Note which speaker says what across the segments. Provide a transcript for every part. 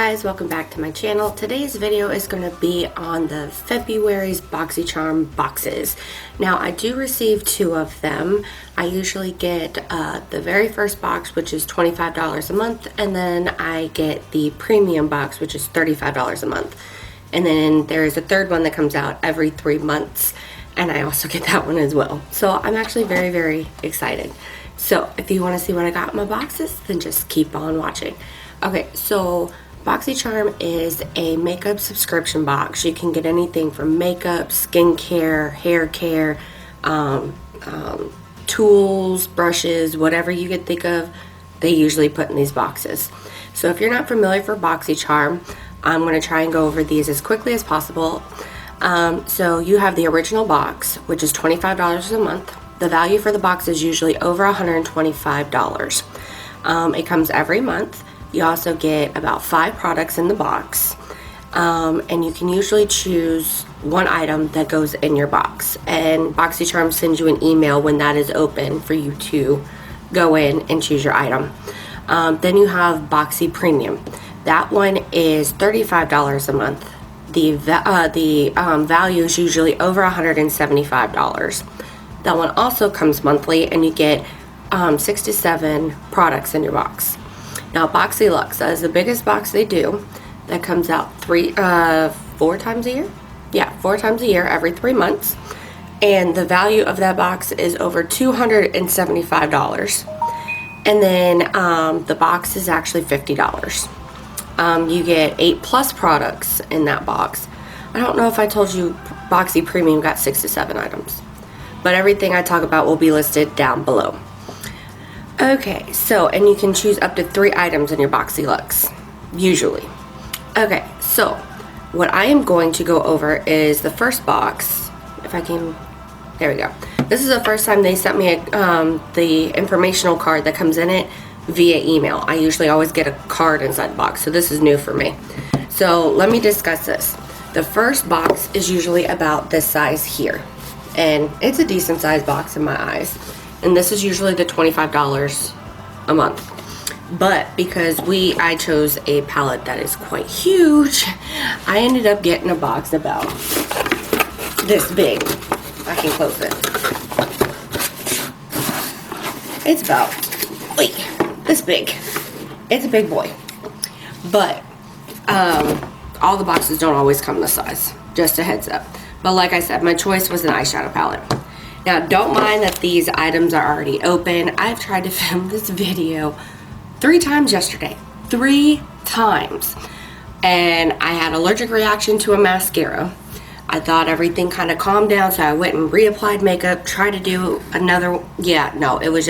Speaker 1: guys, welcome back to my channel. Today's video is going to be on the February's Boxycharm boxes. Now I do receive 2 of them. I usually get the very first box, which is $25 a month, and then I get the premium box, which is $35 a month. And then there's a third one that comes out every 3 months, and I also get that one as well. So I'm actually very excited. So if you want to see what I got in my boxes, then just keep on watching. Okay, so Boxycharm is a makeup subscription box. You can get anything from makeup, skincare, hair care, tools, brushes, whatever you could think of, they usually put in these boxes. So if you're not familiar for Boxycharm, I'm going to try and go over these as quickly as possible. So you have the original box, which is $25 a month. The value for the box is usually over $125. It comes every month. You also get about 5 products in the box, and you can usually choose one item that goes in your box, and Boxycharm sends you an email when that is open for you to go in and choose your item. Then you have Boxy Premium. That one is $35 a month. The value is usually over $175. That one also comes monthly, and you get 6 to 7 products in your box. Now, Boxy Luxe, that is the biggest box they do. That comes out 4 times a year? Yeah, 4 times a year, every 3 months. And the value of that box is over $275. And then the box is actually $50. You get 8+ products in that box. I don't know if I told you Boxy Premium got 6 to 7 items. But everything I talk about will be listed down below. Okay, so, and you can choose up to 3 items in your Boxy Luxe, usually. Okay, so, what I am going to go over is the first box, if I can, there we go. This is the first time they sent me the informational card that comes in it via email. I usually always get a card inside the box, so this is new for me. So, let me discuss this. The first box is usually about this size here, and it's a decent sized box in my eyes. And this is usually the $25 a month. But because I chose a palette that is quite huge, I ended up getting a box about this big. I can close it. It's about, this big. It's a big boy. But all the boxes don't always come this size. Just a heads up. But like I said, my choice was an eyeshadow palette. Now, don't mind that these items are already open. I've tried to film this video 3 times yesterday. 3 times. And I had an allergic reaction to a mascara. I thought everything kind of calmed down, so I went and reapplied makeup, tried to do another, it was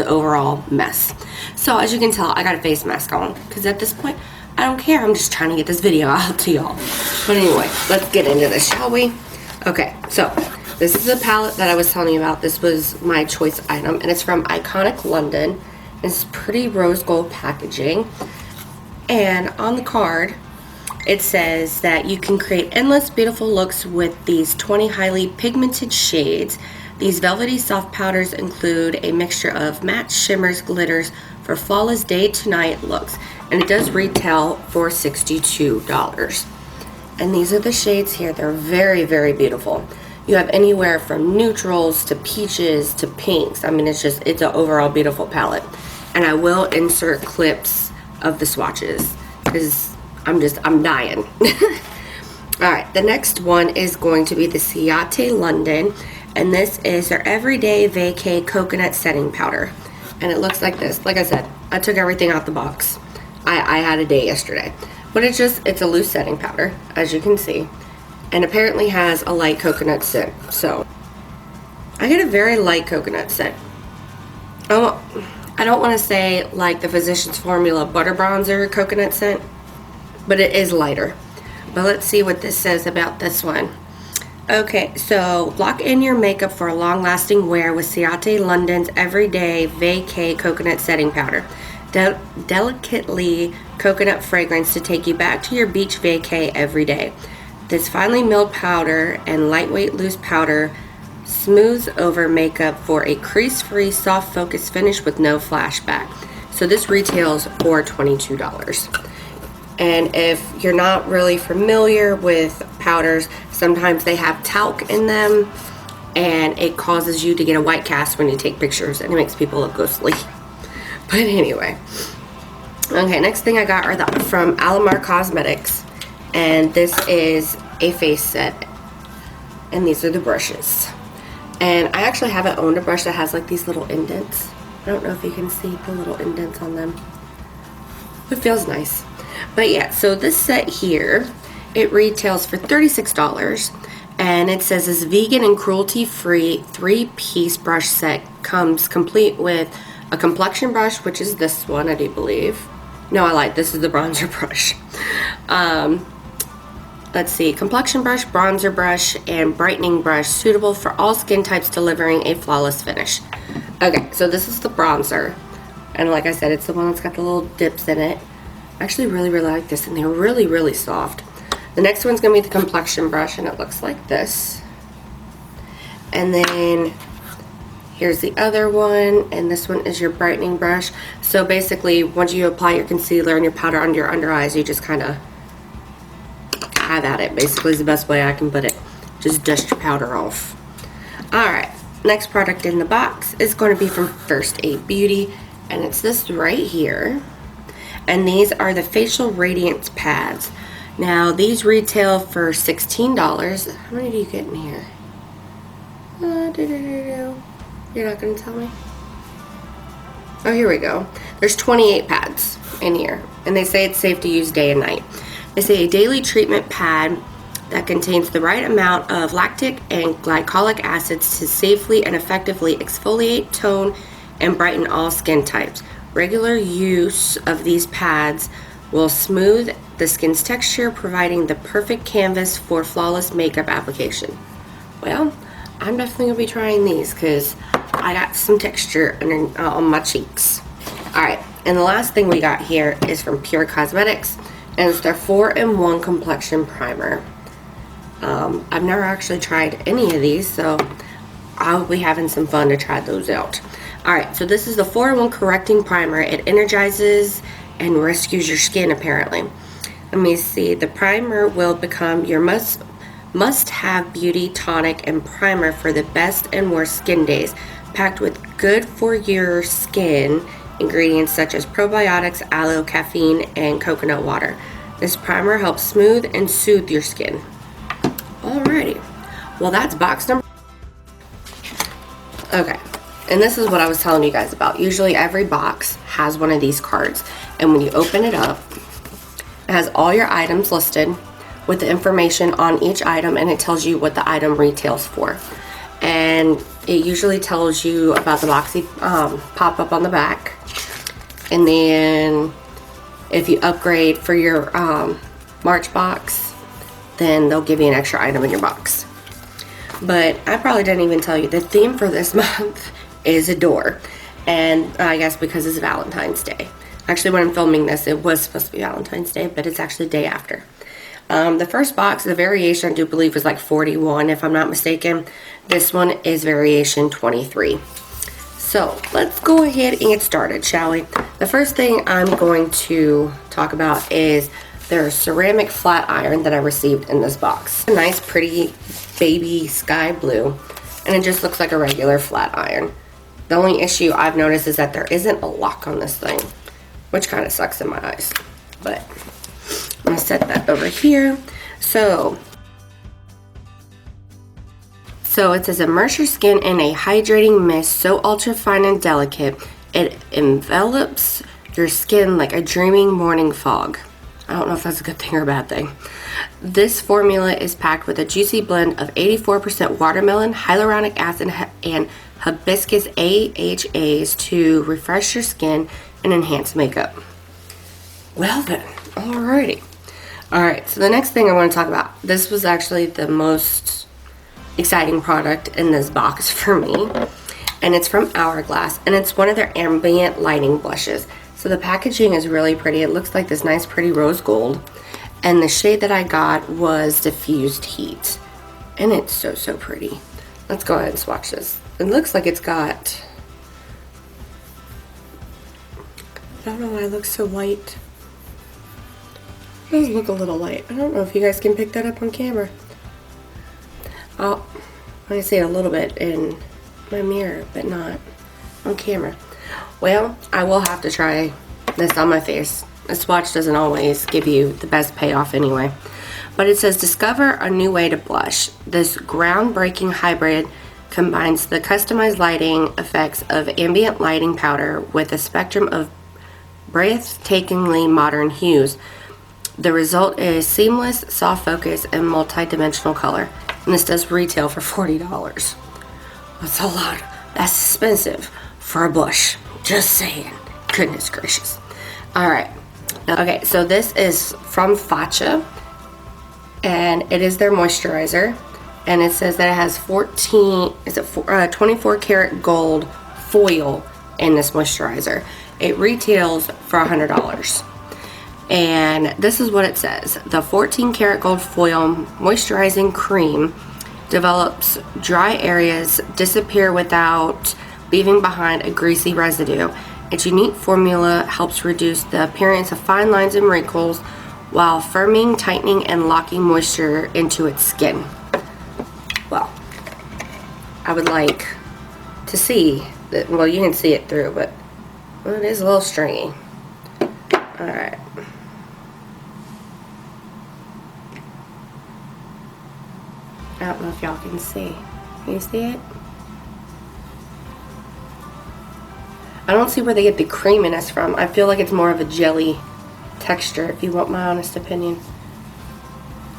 Speaker 1: an overall mess. So, as you can tell, I got a face mask on, because at this point, I don't care. I'm just trying to get this video out to y'all. But anyway, let's get into this, shall we? Okay, so this is the palette that I was telling you about. This was my choice item, and it's from Iconic London. It's pretty rose gold packaging. And on the card, it says that you can create endless beautiful looks with these 20 highly pigmented shades. These velvety soft powders include a mixture of matte shimmers, glitters for flawless day to night looks. And it does retail for $62. And these are the shades here. They're very beautiful. You have anywhere from neutrals to peaches to pinks. I mean, it's an overall beautiful palette. And I will insert clips of the swatches because I'm dying. Alright, the next one is going to be the Ciate London. And this is their Everyday Vacay Coconut Setting Powder. And it looks like this. Like I said, I took everything out the box. I had a day yesterday. But it's a loose setting powder, as you can see. And apparently has a light coconut scent. So, I get a very light coconut scent. Oh, I don't want to say like the Physicians Formula Butter Bronzer coconut scent, but it is lighter. But let's see what this says about this one. Okay, so lock in your makeup for a long-lasting wear with Ciate London's Everyday Vacay Coconut Setting Powder. Delicately coconut fragrance to take you back to your beach vacay every day. This finely milled powder and lightweight loose powder smooths over makeup for a crease-free, soft focus finish with no flashback. So this retails for $22. And if you're not really familiar with powders, sometimes they have talc in them, and it causes you to get a white cast when you take pictures, and it makes people look ghostly. But anyway, okay, next thing I got are from Alamar Cosmetics, and this is a face set, and these are the brushes. And I actually haven't owned a brush that has like these little indents. I don't know if you can see the little indents on them. It feels nice. But yeah, so this set here, it retails for $36, and it says this vegan and cruelty-free 3-piece brush set comes complete with a complexion brush, which is this one, I do believe. No, I lied. This is the bronzer brush. Let's see, complexion brush, bronzer brush, and brightening brush suitable for all skin types, delivering a flawless finish. Okay, so this is the bronzer, and like I said, it's the one that's got the little dips in it. I actually really like this, and they're really soft. The next one's gonna be the complexion brush, and it looks like this. And then here's the other one, and this one is your brightening brush. So basically, once you apply your concealer and your powder under your under eyes, you just kind of have at it. Basically, is the best way I can put it. Just dust your powder off. Alright, next product in the box is going to be from First Aid Beauty, and it's this right here. And these are the facial radiance pads. Now these retail for $16. How many do you get in here? You're not going to tell me? Oh, here we go. There's 28 pads in here, and they say it's safe to use day and night. They say a daily treatment pad that contains the right amount of lactic and glycolic acids to safely and effectively exfoliate, tone, and brighten all skin types. Regular use of these pads will smooth the skin's texture, providing the perfect canvas for flawless makeup application. Well, I'm definitely going to be trying these because I got some texture on my cheeks. Alright, and the last thing we got here is from Pure Cosmetics, and it's their 4-in-1 complexion primer. I've never actually tried any of these, so I'll be having some fun to try those out. Alright, so this is the 4-in-1 correcting primer. It energizes and rescues your skin, apparently. Let me see. The primer will become your must-have beauty tonic and primer for the best and worst skin days, packed with good for your skin ingredients such as probiotics, aloe, caffeine, and coconut water. This primer helps smooth and soothe your skin. Alrighty. Well, that's box number. Okay. And this is what I was telling you guys about. Usually every box has one of these cards, and when you open it up, it has all your items listed with the information on each item, and it tells you what the item retails for. And it usually tells you about the Boxy pop-up on the back, and then if you upgrade for your March box, then they'll give you an extra item in your box. But I probably didn't even tell you the theme for this month is Adore, and I guess because it's Valentine's Day. Actually, when I'm filming this, it was supposed to be Valentine's Day, but it's actually the day after. The first box, the variation I do believe was like 41, if I'm not mistaken. This one is variation 23. So let's go ahead and get started, shall we? The first thing I'm going to talk about is their ceramic flat iron that I received in this box. A nice, pretty baby sky blue, and it just looks like a regular flat iron. The only issue I've noticed is that there isn't a lock on this thing, which kind of sucks in my eyes. But I'm going to set that over here. So it says immerse your skin in a hydrating mist so ultra fine and delicate it envelops your skin like a dreaming morning fog. I don't know if that's a good thing or a bad thing. This formula is packed with a juicy blend of 84% watermelon, hyaluronic acid, and hibiscus AHAs to refresh your skin and enhance makeup. Well then, alrighty. Alright, so the next thing I want to talk about, this was actually the most exciting product in this box for me, and it's from Hourglass, and it's one of their ambient lighting blushes. So the packaging is really pretty. It looks like this nice pretty rose gold, and the shade that I got was Diffused Heat, and it's so pretty. Let's go ahead and swatch this. It looks like it's got, I don't know why it looks so white. It does look a little light. I don't know if you guys can pick that up on camera. I can see it a little bit in my mirror, but not on camera. Well, I will have to try this on my face. A swatch doesn't always give you the best payoff anyway. But it says, discover a new way to blush. This groundbreaking hybrid combines the customized lighting effects of ambient lighting powder with a spectrum of breathtakingly modern hues. The result is seamless, soft focus, and multi-dimensional color. And this does retail for $40. That's a lot. That's expensive for a blush. Just saying. Goodness gracious. Alright. Okay, so this is from Facha. And it is their moisturizer. And it says that it has 24 karat gold foil in this moisturizer. It retails for $100. And this is what it says. The 14 karat gold foil moisturizing cream develops dry areas disappear without leaving behind a greasy residue. Its unique formula helps reduce the appearance of fine lines and wrinkles while firming, tightening, and locking moisture into its skin. Well, I would like to see that. Well, you can see it through, but well, it is a little stringy. Alright. I don't know if y'all can see. Can you see it? I don't see where they get the creaminess from. I feel like it's more of a jelly texture, if you want my honest opinion.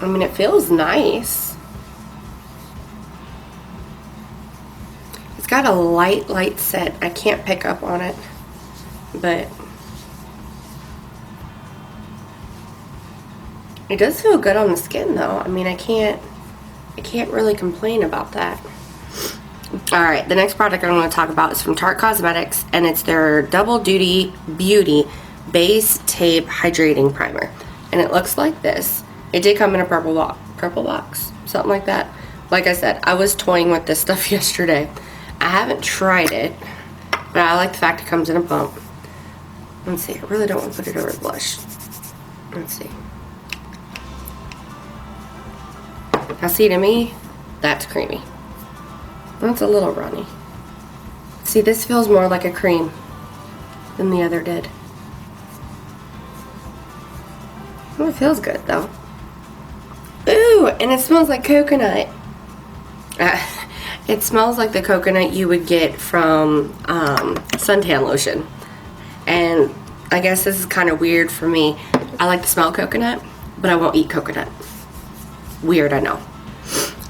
Speaker 1: I mean, it feels nice. It's got a light scent. I can't pick up on it, but it does feel good on the skin, though. I mean, I can't really complain about that. Alright, the next product I'm going to talk about is from Tarte Cosmetics, and it's their Double Duty Beauty Base Tape Hydrating Primer. And it looks like this. It did come in a purple box, something like that. Like I said, I was toying with this stuff yesterday. I haven't tried it, but I like the fact it comes in a pump. Let's see, I really don't want to put it over blush. Let's see. Now see, to me, that's creamy. That's a little runny. See, this feels more like a cream than the other did. Oh, it feels good though. Ooh, and it smells like coconut. It smells like the coconut you would get from suntan lotion. And I guess this is kind of weird for me. I like to smell coconut, but I won't eat coconut. Weird, I know.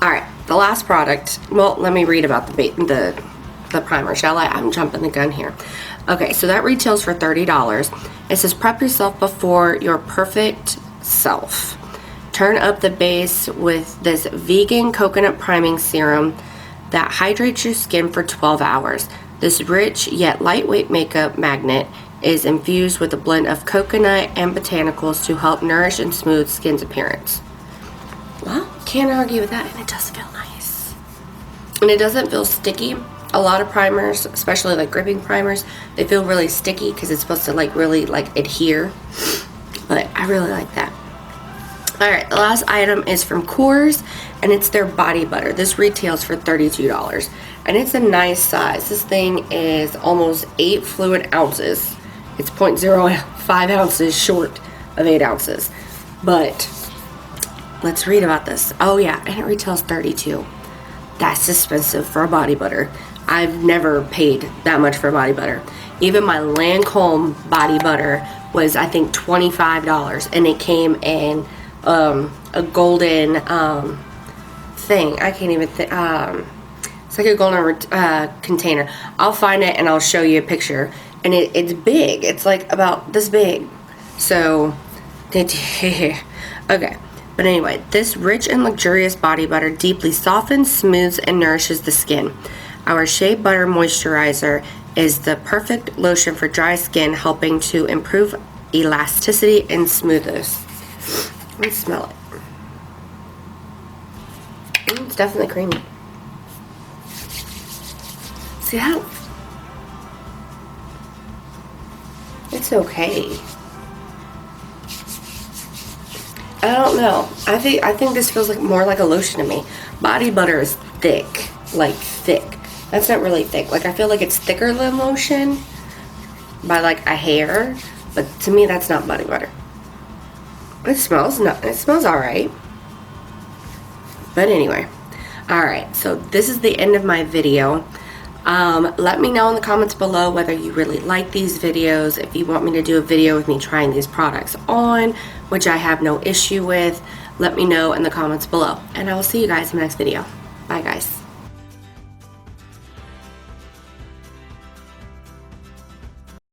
Speaker 1: Alright, the last product. Well, let me read about the primer, shall I? I'm jumping the gun here. Okay, so that retails for $30. It says, prep yourself before your perfect self. Turn up the base with this vegan coconut priming serum that hydrates your skin for 12 hours. This rich yet lightweight makeup magnet is infused with a blend of coconut and botanicals to help nourish and smooth skin's appearance. Well, can't argue with that, and it does feel nice. And it doesn't feel sticky. A lot of primers, especially like gripping primers, they feel really sticky because it's supposed to like really like adhere. But I really like that. Alright, the last item is from Coors, and it's their body butter. This retails for $32. And it's a nice size. This thing is almost 8 fluid ounces. It's 0.05 ounces short of 8 ounces. But let's read about this. Oh yeah, and it retails $32. That's expensive for a body butter. I've never paid that much for body butter. Even my Lancome body butter was, I think, $25, and it came in a golden thing. I can't even think. It's like a golden container. I'll find it and I'll show you a picture. And it's big. It's like about this big. So, okay. But anyway, this rich and luxurious body butter deeply softens, smooths, and nourishes the skin. Our Shea Butter Moisturizer is the perfect lotion for dry skin, helping to improve elasticity and smoothness. Let's smell it. It's definitely creamy. See how? It's okay. I don't know. I think this feels like more like a lotion to me. Body butter is thick, like thick. That's not really thick. Like I feel like it's thicker than lotion by like a hair, but to me that's not body butter. It smells all right. But anyway, all right. So this is the end of my video. Let me know in the comments below whether you really like these videos, if you want me to do a video with me trying these products on, which I have no issue with. Let me know in the comments below, and I will see you guys in the next video. Bye guys.